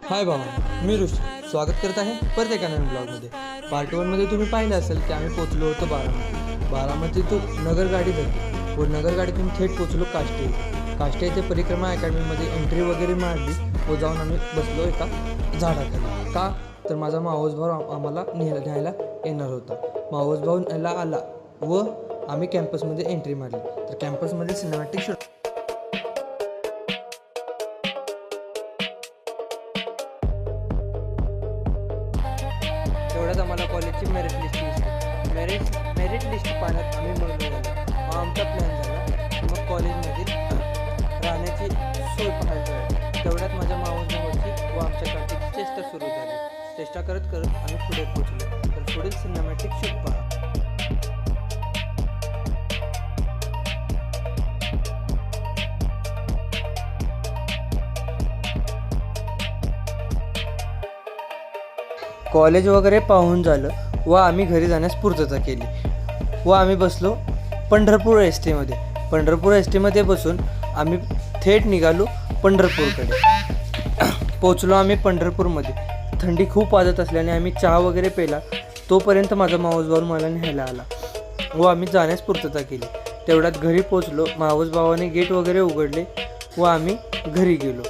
हाय भावा, मी ऋषी स्वागत करत आहे परत एका नवीन ब्लॉगमध्ये. पार्ट 1मध्ये तुम्ही पाहिलं असेल की आम्ही पोचलो होतो बारामतीतून नगरगाडी धरली व नगरगाडीतून थेट पोचलो काष्टे येथे परिक्रमा अकॅडमीमध्ये एंट्री वगैरे मारली व जाऊन आम्ही बसलो एका झाडाखाली. का तर माझा मावस भाऊ आम्हाला न्यायला येणार होता. मावस भाऊ न्यायला आला व आम्ही कॅम्पसमध्ये एंट्री मारली. तर कॅम्पसमध्ये सिनेमॅटिक शूट तेवढ्यात आम्हाला कॉलेजची मेरिट लिस्ट दिसली. मेरिट लिस्ट पाहण्यात आम्ही मग मग आमचा प्लॅन झाला मग कॉलेजमधील राहण्याची सोय पाहायची. तेवढ्यात माझ्या मावस भावाची व आमच्या काकीची चेष्टा सुरू झाली. चेष्टा करत करत आम्ही पुढे पोहोचलो. तर पुढील सिनेमॅटिक शूट पहा. कॉलेज वगैरे पाहून झालं व आम्ही घरी जाण्यास पूर्तता केली व आम्ही बसलो पंढरपूर एस टीमध्ये. पंढरपूर एस टीमध्ये बसून आम्ही थेट निघालो पंढरपूरकडे. पोचलो आम्ही पंढरपूरमध्ये. थंडी खूप वाजत असल्याने आम्ही चहा वगैरे पेला. तोपर्यंत माझा मावस भाऊ मला न्यायला आला व आम्ही जाण्यास पूर्तता केली. तेवढ्यात घरी पोचलो. मावस भावाने गेट वगैरे उघडले व आम्ही घरी गेलो.